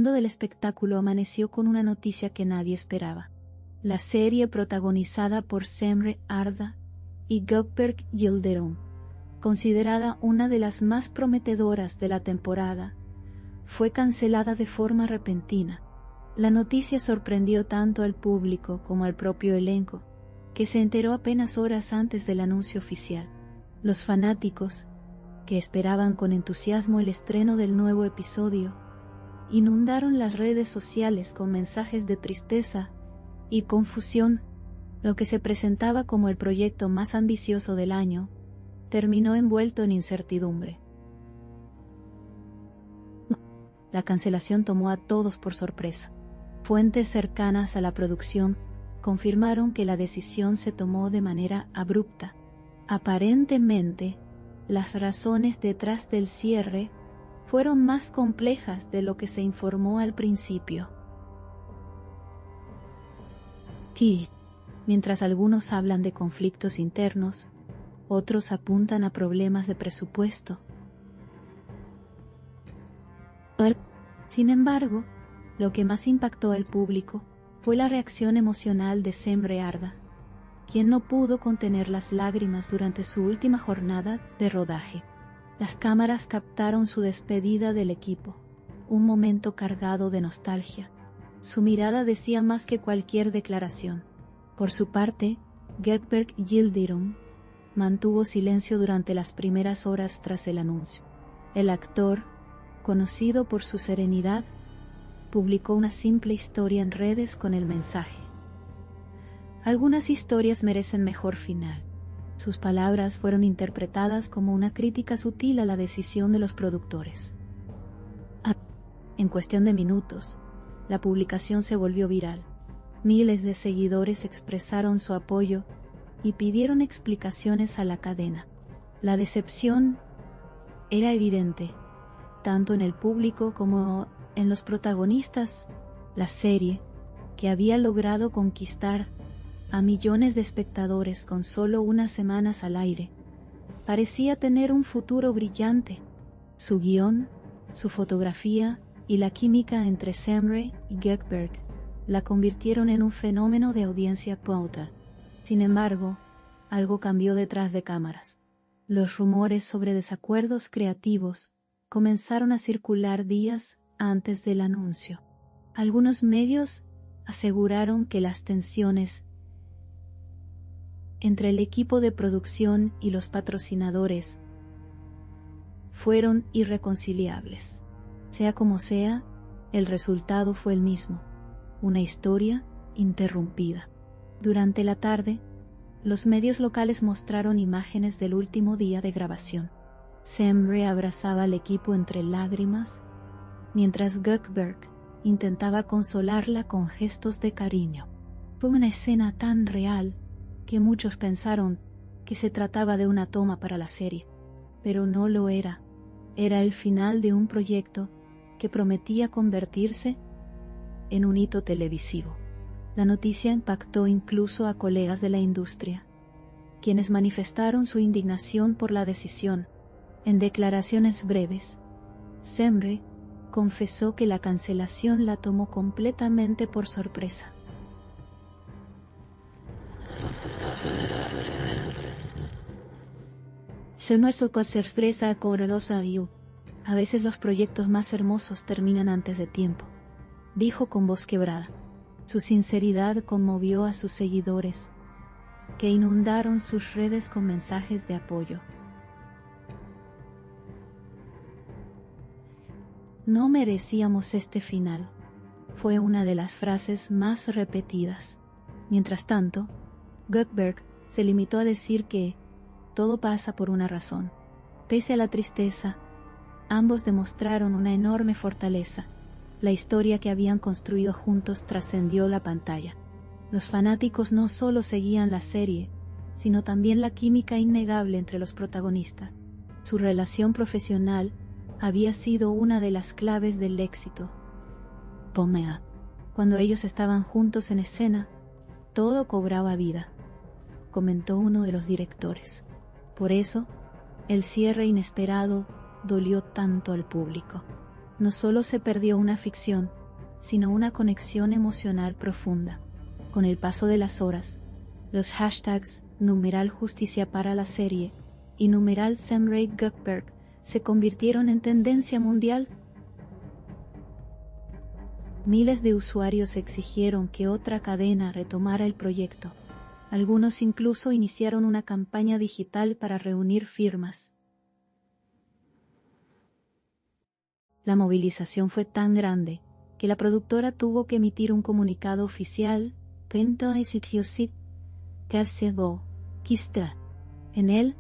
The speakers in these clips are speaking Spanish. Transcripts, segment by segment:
mundo del espectáculo amaneció con una noticia que nadie esperaba. La serie protagonizada por Semre Arda y Gökberk Yildirim, considerada una de las más prometedoras de la temporada, fue cancelada de forma repentina. La noticia sorprendió tanto al público como al propio elenco, que se enteró apenas horas antes del anuncio oficial. Los fanáticos, que esperaban con entusiasmo el estreno del nuevo episodio, inundaron las redes sociales con mensajes de tristeza y confusión. Lo que se presentaba como el proyecto más ambicioso del año, terminó envuelto en incertidumbre. La cancelación tomó a todos por sorpresa. Fuentes cercanas a la producción confirmaron que la decisión se tomó de manera abrupta. Aparentemente, las razones detrás del cierre fueron más complejas de lo que se informó al principio. Mientras algunos hablan de conflictos internos, otros apuntan a problemas de presupuesto. Sin embargo, lo que más impactó al público fue la reacción emocional de Semre Arda, quien no pudo contener las lágrimas durante su última jornada de rodaje. Las cámaras captaron su despedida del equipo, un momento cargado de nostalgia. Su mirada decía más que cualquier declaración. Por su parte, Gökberk Yildirim mantuvo silencio durante las primeras horas tras el anuncio. El actor, conocido por su serenidad, publicó una simple historia en redes con el mensaje: algunas historias merecen mejor final. Sus palabras fueron interpretadas como una crítica sutil a la decisión de los productores. En cuestión de minutos, la publicación se volvió viral. Miles de seguidores expresaron su apoyo y pidieron explicaciones a la cadena. La decepción era evidente, tanto en el público como en los protagonistas. La serie, que había logrado conquistar a millones de espectadores con solo unas semanas al aire, parecía tener un futuro brillante. Su guión, su fotografía y la química entre Semre y Gökberk la convirtieron en un fenómeno de audiencia pauta. Sin embargo, algo cambió detrás de cámaras. Los rumores sobre desacuerdos creativos comenzaron a circular días antes del anuncio. Algunos medios aseguraron que las tensiones entre el equipo de producción y los patrocinadores fueron irreconciliables. Sea como sea, el resultado fue el mismo: una historia interrumpida. Durante la tarde, los medios locales mostraron imágenes del último día de grabación. Semre abrazaba al equipo entre lágrimas, mientras Gökberk intentaba consolarla con gestos de cariño. Fue una escena tan real que muchos pensaron que se trataba de una toma para la serie, pero no lo era. Era el final de un proyecto que prometía convertirse en un hito televisivo. La noticia impactó incluso a colegas de la industria, quienes manifestaron su indignación por la decisión. En declaraciones breves, Semre confesó que la cancelación la tomó completamente por sorpresa. Se no es por sorpresa correlosa y a veces los proyectos más hermosos terminan antes de tiempo, dijo con voz quebrada. Su sinceridad conmovió a sus seguidores, que inundaron sus redes con mensajes de apoyo. No merecíamos este final, fue una de las frases más repetidas. Mientras tanto, Gökberk se limitó a decir que todo pasa por una razón. Pese a la tristeza, ambos demostraron una enorme fortaleza. La historia que habían construido juntos trascendió la pantalla. Los fanáticos no solo seguían la serie, sino también la química innegable entre los protagonistas. Su relación profesional había sido una de las claves del éxito. Cuando ellos estaban juntos en escena, todo cobraba vida, comentó uno de los directores. Por eso, el cierre inesperado dolió tanto al público. no solo se perdió una ficción, sino una conexión emocional profunda. Con el paso de las horas, los hashtags #justicia para la serie y #Semray Gökberg se convirtieron en tendencia mundial. Miles de usuarios exigieron que otra cadena retomara el proyecto. Algunos incluso iniciaron una campaña digital para reunir firmas. La movilización fue tan grande que la productora tuvo que emitir un comunicado oficial, en él,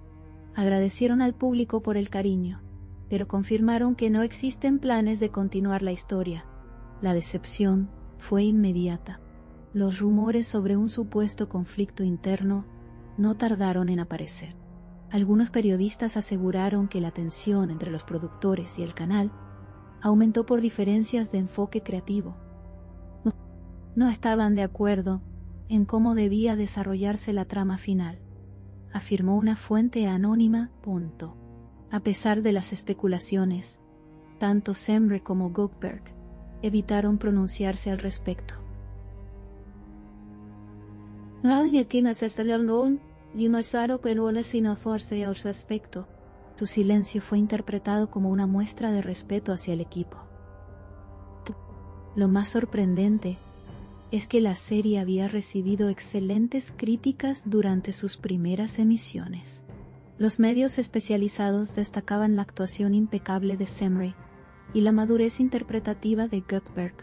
agradecieron al público por el cariño, pero confirmaron que no existen planes de continuar la historia. La decepción fue inmediata. Los rumores sobre un supuesto conflicto interno no tardaron en aparecer. Algunos periodistas aseguraron que la tensión entre los productores y el canal aumentó por diferencias de enfoque creativo. No estaban de acuerdo en cómo debía desarrollarse la trama final, afirmó una fuente anónima. A pesar de las especulaciones, tanto Semre como Gökberg evitaron pronunciarse al respecto. Su silencio fue interpretado como una muestra de respeto hacia el equipo. Lo más sorprendente es que la serie había recibido excelentes críticas durante sus primeras emisiones. Los medios especializados destacaban la actuación impecable de Semre y la madurez interpretativa de Gökberg.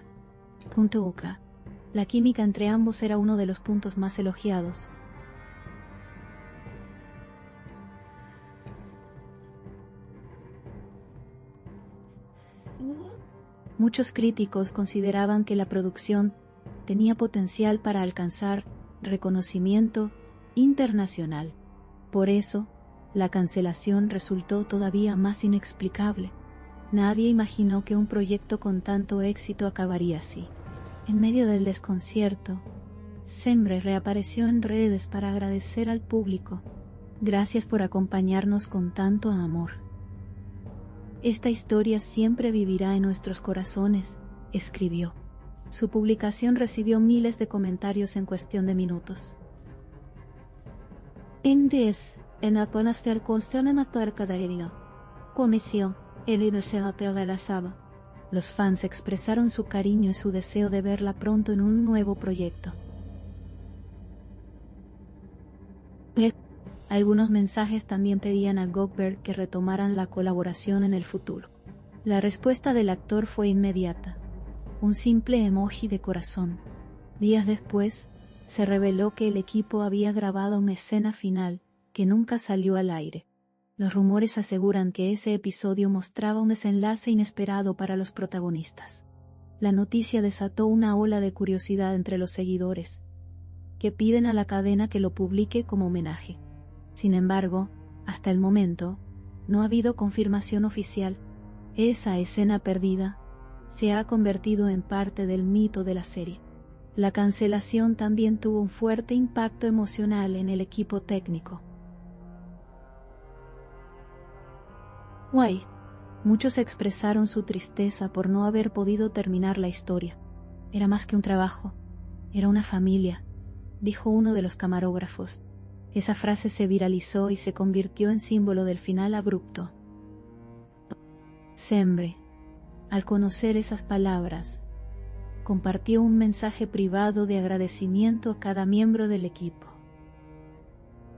La química entre ambos era uno de los puntos más elogiados. Muchos críticos consideraban que la producción tenía potencial para alcanzar reconocimiento internacional. Por eso, la cancelación resultó todavía más inexplicable. Nadie imaginó que un proyecto con tanto éxito acabaría así. En medio del desconcierto, Semre reapareció en redes para agradecer al público. Gracias por acompañarnos con tanto amor. Esta historia siempre vivirá en nuestros corazones, escribió. Su publicación recibió miles de comentarios en cuestión de minutos. Los fans expresaron su cariño y su deseo de verla pronto en un nuevo proyecto. Algunos mensajes también pedían a Gökberg que retomaran la colaboración en el futuro. La respuesta del actor fue inmediata. Un simple emoji de corazón. Días después, se reveló que el equipo había grabado una escena final que nunca salió al aire. Los rumores aseguran que ese episodio mostraba un desenlace inesperado para los protagonistas. La noticia desató una ola de curiosidad entre los seguidores, que piden a la cadena que lo publique como homenaje. Sin embargo, hasta el momento, no ha habido confirmación oficial. Esa escena perdida se ha convertido en parte del mito de la serie. La cancelación también tuvo un fuerte impacto emocional en el equipo técnico. Muchos expresaron su tristeza por no haber podido terminar la historia. Era más que un trabajo, era una familia, dijo uno de los camarógrafos. Esa frase se viralizó y se convirtió en símbolo del final abrupto. Semre, al conocer esas palabras, compartió un mensaje privado de agradecimiento a cada miembro del equipo.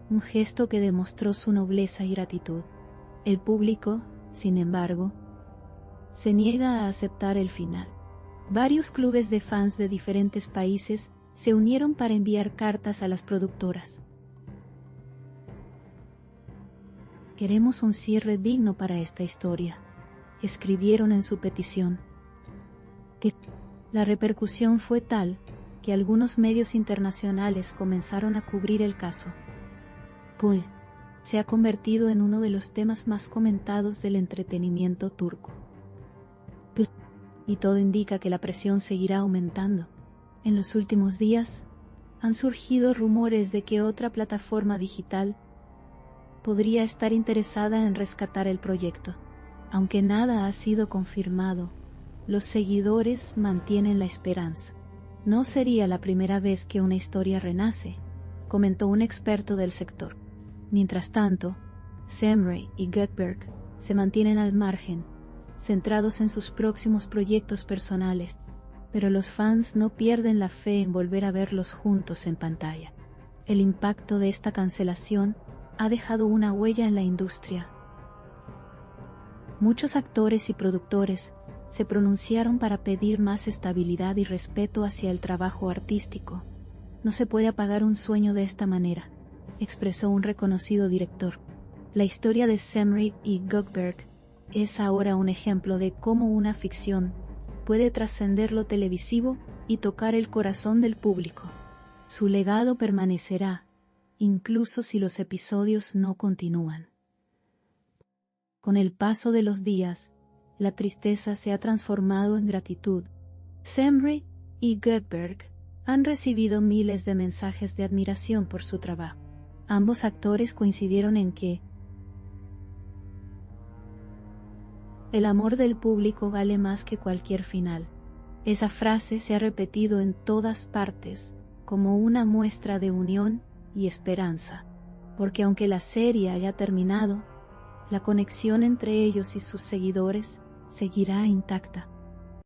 Un gesto que demostró su nobleza y gratitud. El público, sin embargo, se niega a aceptar el final. Varios clubes de fans de diferentes países se unieron para enviar cartas a las productoras. Queremos un cierre digno para esta historia, escribieron en su petición. La repercusión fue tal que algunos medios internacionales comenzaron a cubrir el caso. Se ha convertido en uno de los temas más comentados del entretenimiento turco. Y todo indica que la presión seguirá aumentando. En los últimos días, han surgido rumores de que otra plataforma digital podría estar interesada en rescatar el proyecto. Aunque nada ha sido confirmado, los seguidores mantienen la esperanza. No sería la primera vez que una historia renace, comentó un experto del sector. Mientras tanto, Semrey y Goldberg se mantienen al margen, centrados en sus próximos proyectos personales, pero los fans no pierden la fe en volver a verlos juntos en pantalla. El impacto de esta cancelación ha dejado una huella en la industria. Muchos actores y productores se pronunciaron para pedir más estabilidad y respeto hacia el trabajo artístico. No se puede apagar un sueño de esta manera, expresó un reconocido director. La historia de Semrey y Goldberg es ahora un ejemplo de cómo una ficción puede trascender lo televisivo y tocar el corazón del público. Su legado permanecerá, incluso si los episodios no continúan. Con el paso de los días, la tristeza se ha transformado en gratitud. Semrey y Goldberg han recibido miles de mensajes de admiración por su trabajo. Ambos actores coincidieron en que el amor del público vale más que cualquier final. Esa frase se ha repetido en todas partes, como una muestra de unión y esperanza, porque aunque la serie haya terminado, la conexión entre ellos y sus seguidores seguirá intacta.